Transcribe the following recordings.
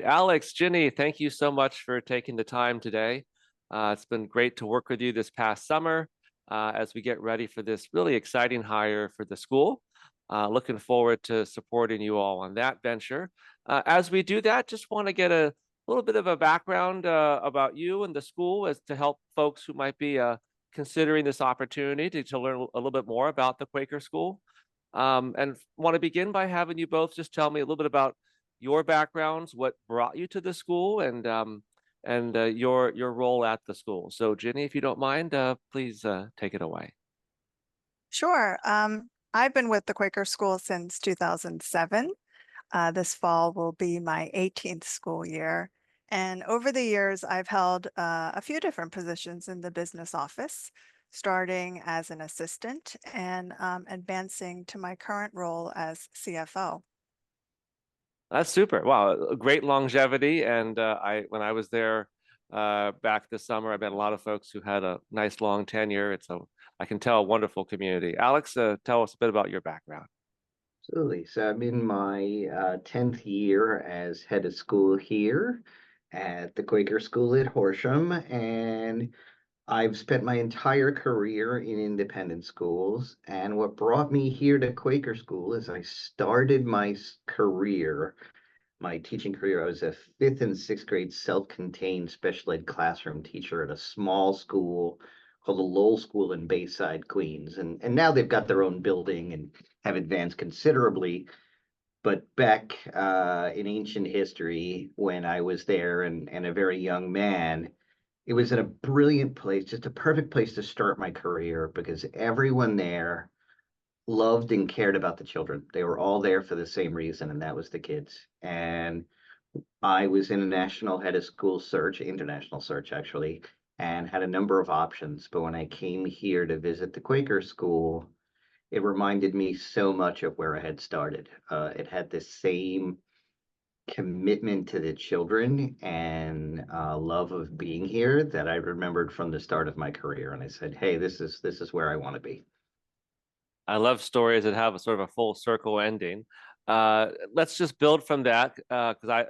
right, Alex, Ginny, thank you so much for taking the time today. It's been great to work with you this past summer as we get ready for this really exciting hire for the school. Looking forward to supporting you all on that venture. As we do that, just want to get a little bit of a background about you and the school as to help folks who might be considering this opportunity to learn a little bit more about the Quaker School. And want to begin by having you both just tell me a little bit about your backgrounds, what brought you to the school, and your role at the school. So, Ginny, if you don't mind, please take it away. Sure. I've been with the Quaker School since 2007. This fall will be my 18th school year. And over the years, I've held a few different positions in the business office, starting as an assistant and advancing to my current role as CFO. That's super. Wow, a great longevity. And when I was there back this summer, I met a lot of folks who had a nice long tenure. I can tell, a wonderful community. Alex, tell us a bit about your background. Absolutely. So I'm in my 10th year as head of school here at the Quaker School at Horsham, and I've spent my entire career in independent schools. And what brought me here to Quaker School is I started career, my teaching career. I was a fifth and sixth grade self-contained special ed classroom teacher at a small school called the Lowell School in Bayside, Queens. And now they've got their own building and have advanced considerably. But back in ancient history, when I was there and a very young man, it was in a brilliant place, just a perfect place to start my career because everyone there loved and cared about the children. They were all there for the same reason, and that was the kids. And I was in a national head of school search, international search actually, and had a number of options. But when I came here to visit the Quaker school, it reminded me so much of where I had started. It had the same commitment to the children and love of being here that I remembered from the start of my career. And I said, "Hey, this is where I want to be." I love stories that have a sort of a full circle ending. Let's just build from that because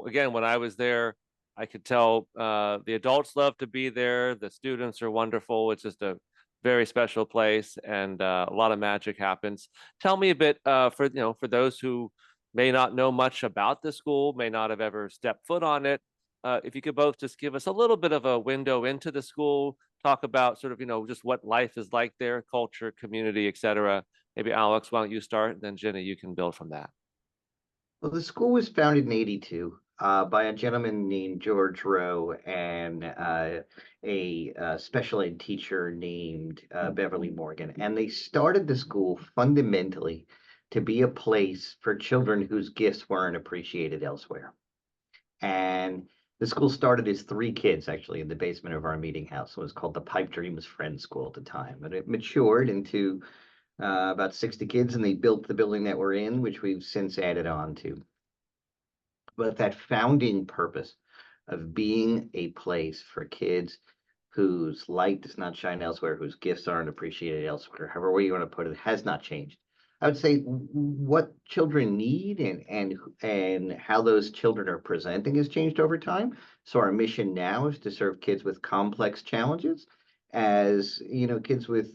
again, when I was there, I could tell the adults love to be there. The students are wonderful. It's just a very special place, and a lot of magic happens. Tell me a bit for those who may not know much about the school, may not have ever stepped foot on it. If you could both just give us a little bit of a window into the school, talk about sort of, just what life is like there, culture, community, et cetera. Maybe Alex, why don't you start? And then Jenny, you can build from that. Well, the school was founded in '82 by a gentleman named George Rowe and a special ed teacher named Beverly Morgan. And they started the school fundamentally to be a place for children whose gifts weren't appreciated elsewhere. And the school started as three kids actually in the basement of our meeting house. It was called the Pipe Dreams Friends School at the time. And it matured into about 60 kids, and they built the building that we're in, which we've since added on to. But that founding purpose of being a place for kids whose light does not shine elsewhere, whose gifts aren't appreciated elsewhere, however way you want to put it, has not changed. I would say what children need and how those children are presenting has changed over time. So our mission now is to serve kids with complex challenges, as kids with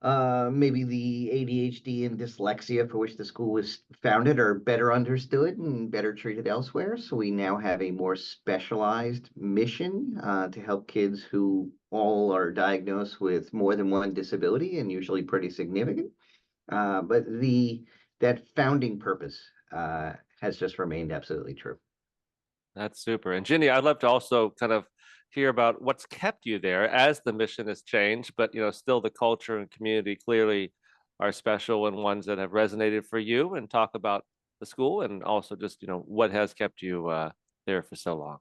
maybe the ADHD and dyslexia for which the school was founded are better understood and better treated elsewhere. So we now have a more specialized mission to help kids who all are diagnosed with more than one disability and usually pretty significant. But that founding purpose has just remained absolutely true. That's super. And Ginny, I'd love to also kind of hear about what's kept you there as the mission has changed, but still the culture and community clearly are special and ones that have resonated for you, and talk about the school and also just, what has kept you there for so long.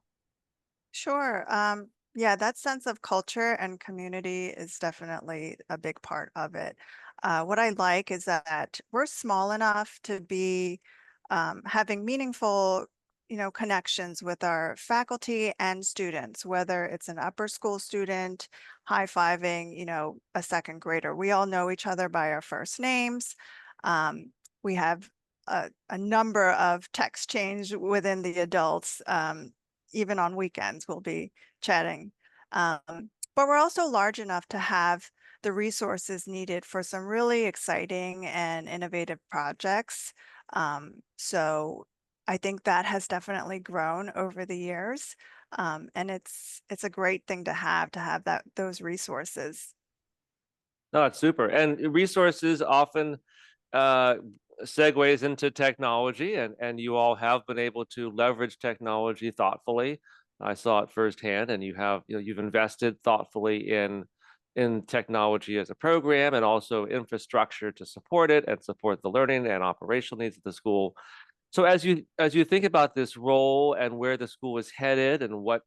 Sure. Yeah, that sense of culture and community is definitely a big part of it. What I like is that we're small enough to be having meaningful, connections with our faculty and students, whether it's an upper school student high-fiving, a second grader. We all know each other by our first names. We have a number of text change within the adults. Even on weekends, we'll be chatting. But we're also large enough to have the resources needed for some really exciting and innovative projects. So I think that has definitely grown over the years. And it's a great thing to have those resources. No, it's super. And resources often uh, segues into technology, and you all have been able to leverage technology thoughtfully. I saw it firsthand, and you've invested thoughtfully in technology as a program and also infrastructure to support it and support the learning and operational needs of the school. So as you think about this role and where the school is headed and what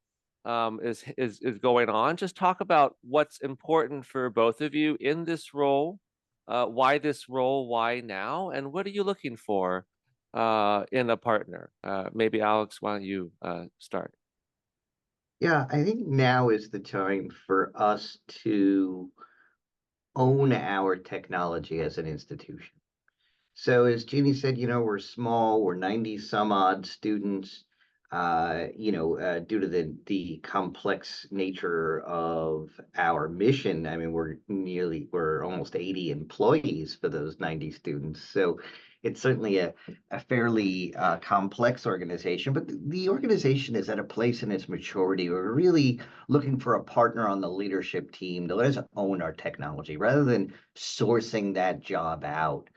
is going on, just talk about what's important for both of you in this role. Why this role? Why now? And what are you looking for in a partner? Maybe Alex, why don't you start? Yeah, I think now is the time for us to own our technology as an institution. So as Jeannie said, we're small, we're 90 some odd students. Due to the complex nature of our mission, I mean, we're almost 80 employees for those 90 students. So it's certainly a fairly complex organization, but the organization is at a place in its maturity. We're really looking for a partner on the leadership team to let us own our technology rather than sourcing that job out.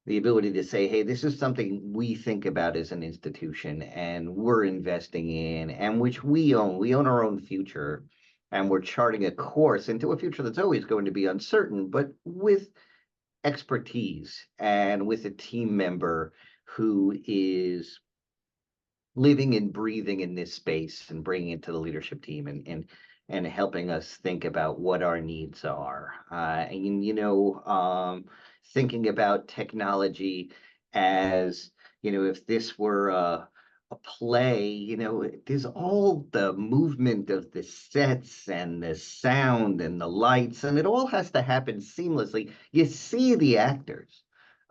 The ability to say, hey, this is something we think about as an institution and we're investing in and which we own. We own our own future, and we're charting a course into a future that's always going to be uncertain, but with expertise and with a team member who is living and breathing in this space and bringing it to the leadership team and helping us think about what our needs are. Thinking about technology as, if this were a play, there's all the movement of the sets and the sound and the lights, and it all has to happen seamlessly. You see the actors.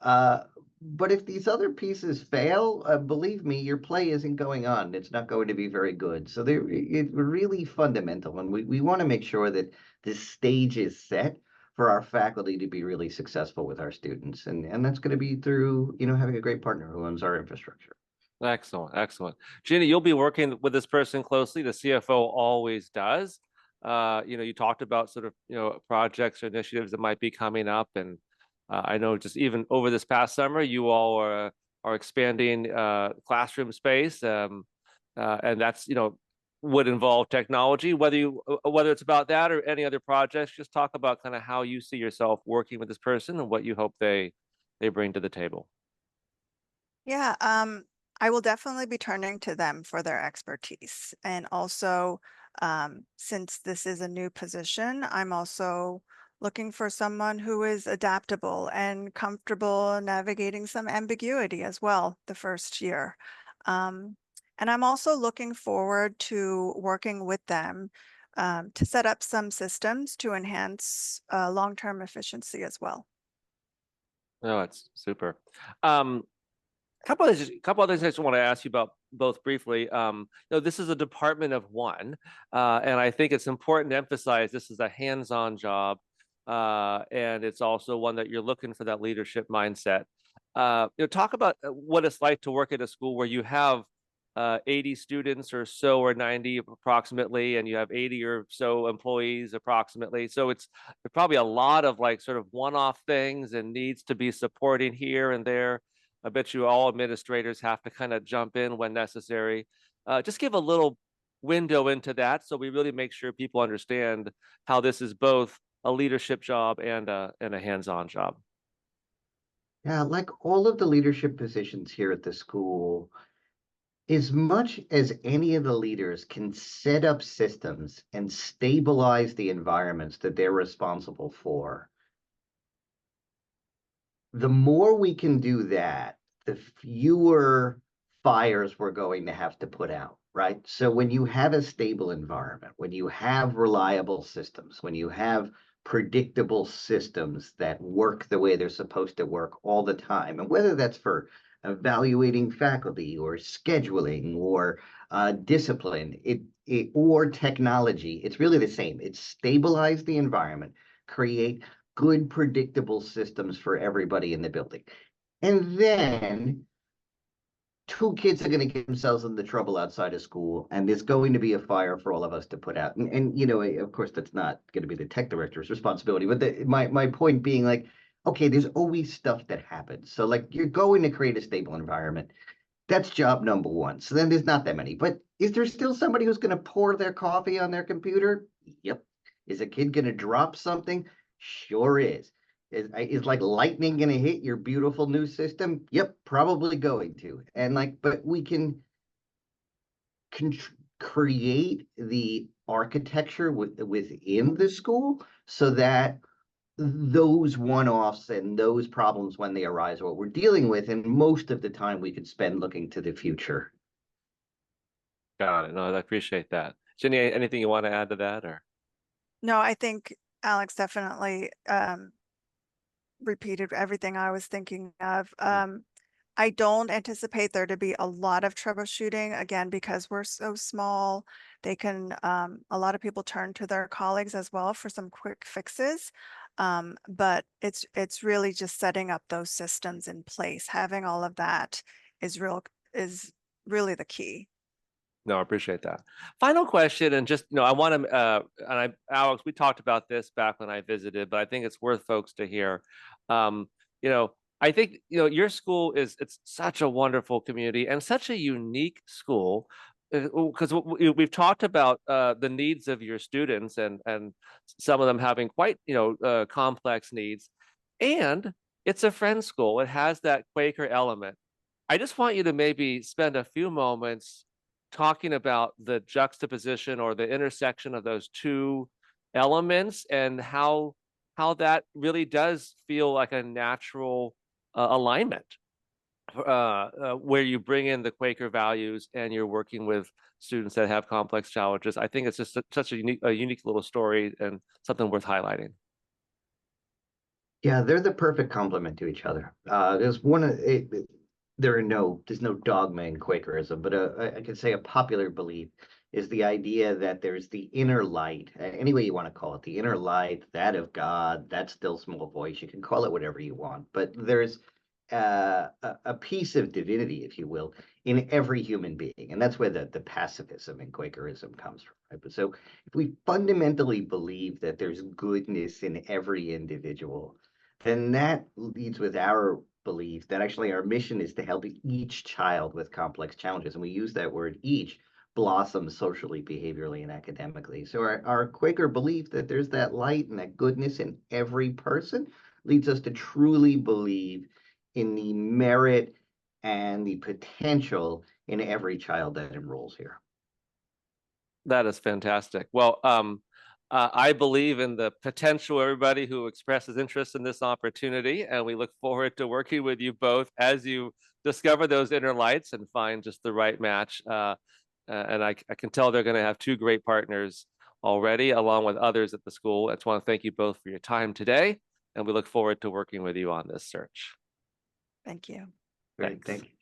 Uh, but if these other pieces fail, believe me, your play isn't going on. It's not going to be very good. So it's really fundamental, and we want to make sure that this stage is set for our faculty to be really successful with our students, and that's going to be through having a great partner who owns our infrastructure. Excellent, excellent. Ginny, you'll be working with this person closely. The CFO always does. You talked about sort of, projects or initiatives that might be coming up. And I know just even over this past summer, you all are expanding classroom space. And that's, would involve technology, whether it's about that or any other projects, just talk about kind of how you see yourself working with this person and what you hope they bring to the table. Yeah, I will definitely be turning to them for their expertise. And also, since this is a new position, I'm also looking for someone who is adaptable and comfortable navigating some ambiguity as well the first year. Um, and I'm also looking forward to working with them to set up some systems to enhance long-term efficiency as well. No, it's super. Um, couple other things I just want to ask you about both briefly. This is a department of one, and I think it's important to emphasize this is a hands-on job, and it's also one that you're looking for that leadership mindset. Talk about what it's like to work at a school where you have 80 students or so, or 90 approximately, and you have 80 or so employees approximately. So it's probably a lot of like sort of one-off things and needs to be supporting here and there. I bet you all administrators have to kind of jump in when necessary. Just give a little window into that so we really make sure people understand how this is both a leadership job and a hands-on job. Yeah, like all of the leadership positions here at the school, as much as any of the leaders can set up systems and stabilize the environments that they're responsible for, the more we can do that, the fewer fires we're going to have to put out, right? So when you have a stable environment, when you have reliable systems, when you have predictable systems that work the way they're supposed to work all the time, and whether that's for evaluating faculty or scheduling or discipline, or technology. It's really the same. It's stabilize the environment, create good, predictable systems for everybody in the building. And then two kids are going to get themselves into trouble outside of school, and there's going to be a fire for all of us to put out. And you know, of course, that's not going to be the tech director's responsibility. But my point being, like, okay, there's always stuff that happens. So like, you're going to create a stable environment. That's job number one. So then there's not that many. But is there still somebody who's going to pour their coffee on their computer? Yep. Is a kid going to drop something? Sure is. Is like lightning going to hit your beautiful new system? Yep, probably going to. And like, but we can create the architecture within the school so that those one-offs and those problems, when they arise, are what we're dealing with, and most of the time we could spend looking to the future. Got it. No, I appreciate that. Jenny, anything you want to add to that, or? No, I think Alex definitely repeated everything I was thinking of. I don't anticipate there to be a lot of troubleshooting, again, because we're so small. They can, a lot of people turn to their colleagues as well for some quick fixes. But it's really just setting up those systems in place. Having all of that is really the key. No, I appreciate that. Final question, and just, I want to, Alex, we talked about this back when I visited, but I think it's worth folks to hear. Um, I think, your school it's such a wonderful community and such a unique school, because we've talked about the needs of your students, and some of them having quite, complex needs, and it's a friend school. It has that Quaker element. I just want you to maybe spend a few moments talking about the juxtaposition or the intersection of those two elements, and how that really does feel like a natural alignment, where you bring in the Quaker values and you're working with students that have complex challenges. I think it's just such a unique little story and something worth highlighting. Yeah, they're the perfect complement to each other. There's one of it, there's no dogma in Quakerism, but I could say a popular belief is the idea that there's the inner light, any way you want to call it, the inner light, that of God, that still small voice. You can call it whatever you want, but there's a piece of divinity, if you will, in every human being, and that's where the pacifism in Quakerism comes from. Right? But so if we fundamentally believe that there's goodness in every individual, then that leads with our belief that actually our mission is to help each child with complex challenges. And we use that word each blossom socially, behaviorally, and academically. So our Quaker belief that there's that light and that goodness in every person leads us to truly believe in the merit and the potential in every child that enrolls here. That is fantastic. Well, I believe in the potential of everybody who expresses interest in this opportunity, and we look forward to working with you both as you discover those inner lights and find just the right match. And I can tell they're going to have two great partners already, along with others at the school. I just want to thank you both for your time today, and we look forward to working with you on this search. Thank you. Great, Thanks. thank you.